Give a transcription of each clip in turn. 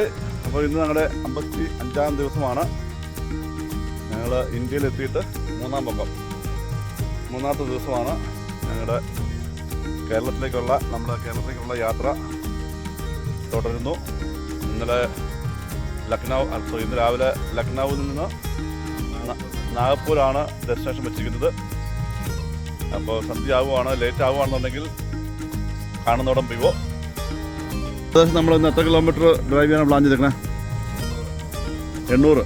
Hi. അപ്പോൾ ഇന്ന് ഞങ്ങളുടെ 55-ാം ദിവസമാണ്. ഞങ്ങൾ ഇന്ത്യയിലെത്തിയിട്ട് മൂന്നാമത്തെ ദിവസമാണ്. ഞങ്ങളുടെ കേരളത്തിലേക്കുള്ള യാത്ര തുടരുന്നു. ഇന്ന് രാവിലെ ലക്നൌവിൽ നിന്ന് നാഗപ്പൂരാണ് ഡെസ്റ്റിനേഷൻ വെച്ചിരിക്കുന്നത്. അപ്പോൾ സന്ധ്യ ആവുകയാണ്. ലേറ്റ് ആവുകയാണെന്നുണ്ടെങ്കിൽ കാണുന്നോടം പോവോ. ഏകദേശം നമ്മൾ ഇന്ന് എത്ര കിലോമീറ്റർ ഡ്രൈവ് ചെയ്യാൻ പ്ലാൻ ചെയ്തേക്കണേ? 800.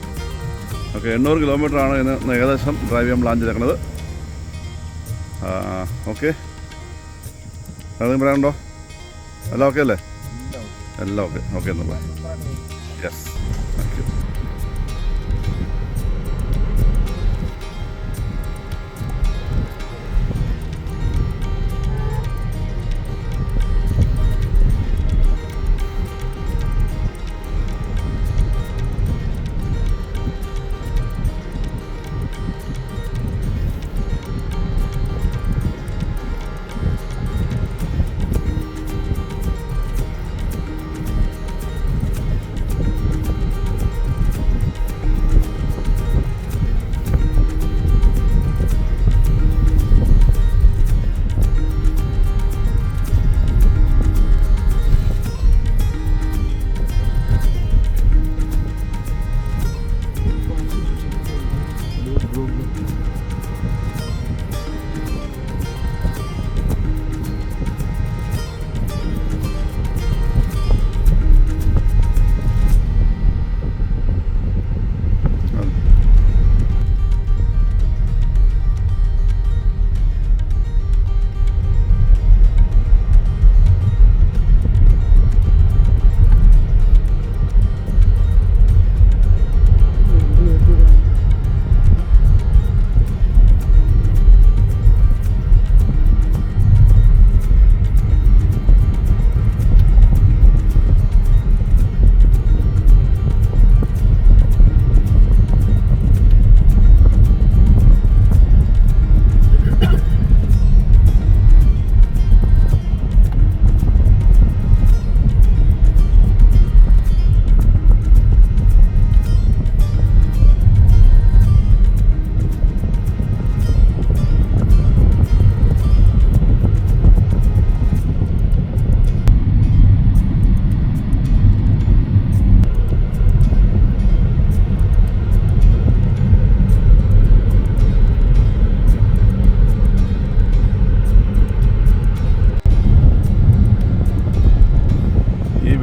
ഓക്കെ, 800 കിലോമീറ്ററാണ് ഇന്ന് ഏകദേശം ഡ്രൈവ് ചെയ്യാൻ പ്ലാൻ ചെയ്തേക്കണത്. ഓക്കെ, അതെങ്കിലും പറയാനുണ്ടോ? എല്ലാം ഓക്കെ അല്ലേ? എല്ലാം ഓക്കെ എന്നുള്ള യെസ്, താങ്ക് യു.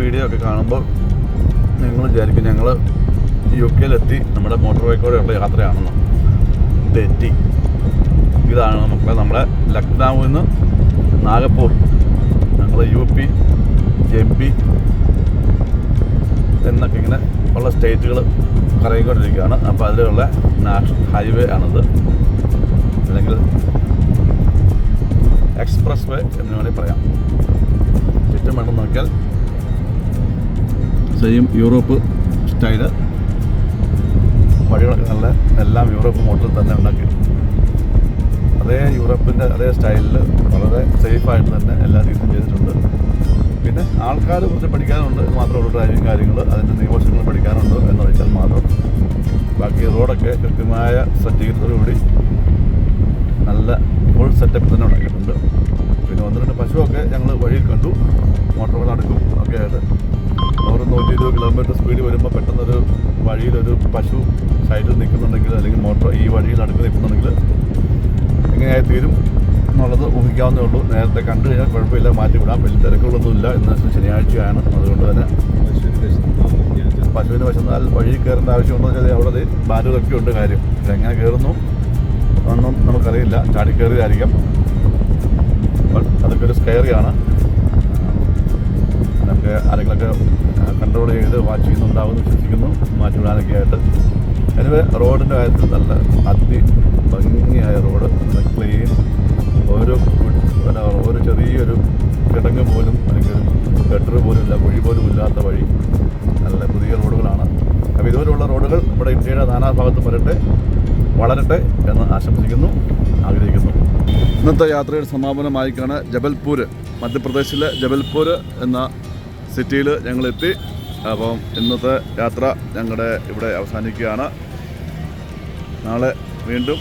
വീഡിയോ ഒക്കെ കാണുമ്പോൾ നിങ്ങൾ വിചാരിക്കും ഞങ്ങൾ UK-ലെത്തി നമ്മുടെ മോട്ടോർ ബൈക്കോടെയുള്ള യാത്രയാണെന്ന്. തെറ്റി. ഇതാണ് നമ്മളെ ലക്നൌവിൽ നിന്ന് നാഗപ്പൂർ, ഞങ്ങൾ UP, MP എന്നൊക്കെ ഇങ്ങനെ ഉള്ള സ്റ്റേറ്റുകൾ കറങ്ങിക്കൊണ്ടിരിക്കുകയാണ്. അപ്പോൾ അതിലുള്ള നാഷണൽ ഹൈവേ ആണിത്, അല്ലെങ്കിൽ എക്സ്പ്രസ് വേ എന്ന് വേണമെങ്കിൽ പറയാം. ചുറ്റും വേണം നോക്കിയാൽ സെയിം യൂറോപ്പ് സ്റ്റൈല് വഴികളൊക്കെ നല്ല എല്ലാം യൂറോപ്പ് മോഡലിൽ തന്നെ ഉണ്ടാക്കി, അതേ യൂറോപ്പിൻ്റെ അതേ സ്റ്റൈലിൽ വളരെ സേഫായിട്ട് തന്നെ എല്ലാ രീതിയും ചെയ്തിട്ടുണ്ട്. പിന്നെ ആൾക്കാർ കുറച്ച് പഠിക്കാനുണ്ട് മാത്രമുള്ള ഡ്രൈവിങ് കാര്യങ്ങൾ, അതിൻ്റെ നിയമവശങ്ങൾ പഠിക്കാനുണ്ട് എന്ന് വെച്ചാൽ മാത്രം. ബാക്കി റോഡൊക്കെ കൃത്യമായ സജ്ജീകരണത്തോടുകൂടി നല്ല ഫുൾ സെറ്റപ്പ് തന്നെ ഉണ്ടാക്കിയിട്ടുണ്ട്. പിന്നെ 1-2 പശുവൊക്കെ ഞങ്ങൾ വഴിയിൽ കണ്ടു, മോട്ടോർ നടക്കും ഒക്കെ ആയിട്ട്. 120 കിലോമീറ്റർ സ്പീഡ് വരുമ്പോൾ പെട്ടെന്നൊരു വഴിയിലൊരു പശു സൈഡിൽ നിൽക്കുന്നുണ്ടെങ്കിൽ, അല്ലെങ്കിൽ മോട്ടോർ ഈ വഴിയിൽ അടുത്ത് നിൽക്കുന്നുണ്ടെങ്കിൽ എങ്ങനെയായി തീരും എന്നുള്ളത് ഊഹിക്കാവുന്നേ ഉള്ളൂ. നേരത്തെ കണ്ടു കഴിഞ്ഞാൽ കുഴപ്പമില്ല, മാറ്റിവിടാം, വലിയ തിരക്കുകളൊന്നുമില്ല. ഇന്ന് ശനിയാഴ്ചയാണ്, അതുകൊണ്ട് തന്നെ പശുവിന് വിശന്നാൽ വഴിയിൽ കയറേണ്ട ആവശ്യമുണ്ടോ എന്ന് വെച്ചാൽ അവിടെ ബാലുകളൊക്കെ ഉണ്ട് കാര്യം. പക്ഷെ എങ്ങനെ കയറുന്നു ഒന്നും നമുക്കറിയില്ല, ചാടിക്കയറിയതായിരിക്കാം. അതൊക്കെ ഒരു സ്കെയറിയാണ്. അതൊക്കെ ആരെങ്കിലൊക്കെ കൺട്രോൾ ചെയ്ത് വാച്ച് ചെയ്യുന്നുണ്ടാവുമെന്ന് വിശ്വസിക്കുന്നു, മാറ്റിവിടാനൊക്കെ ആയിട്ട്. എനിവേ റോഡിൻ്റെ കാര്യത്തിൽ നല്ല ഭംഗിയായ റോഡ്, നല്ല ക്ലീൻ, ഒരു ചെറിയൊരു കിടങ്ങ് പോലും അല്ലെങ്കിൽ ഒരു ഗട്ടർ പോലും ഇല്ല, കുഴി പോലും ഇല്ലാത്ത വഴി, നല്ല പുതിയ റോഡുകളാണ്. അപ്പോൾ ഇതുപോലുള്ള റോഡുകൾ നമ്മുടെ ഇന്ത്യയുടെ നാനാഭാഗത്തും വളരട്ടെ എന്ന് ആഗ്രഹിക്കുന്നു. ഇന്നത്തെ യാത്രയുടെ സമാപനമായിക്കാണ് ജബൽപൂർ, മധ്യപ്രദേശിലെ ജബൽപൂർ എന്ന സിറ്റിയിൽ ഞങ്ങളെത്തി. അപ്പം ഇന്നത്തെ യാത്ര ഞങ്ങളുടെ ഇവിടെ അവസാനിക്കുകയാണ്. നാളെ വീണ്ടും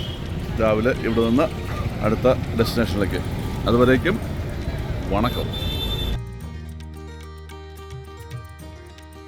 രാവിലെ ഇവിടെ നിന്ന് അടുത്ത ഡെസ്റ്റിനേഷനിലേക്ക്. അതുവരേക്കും വണക്കം.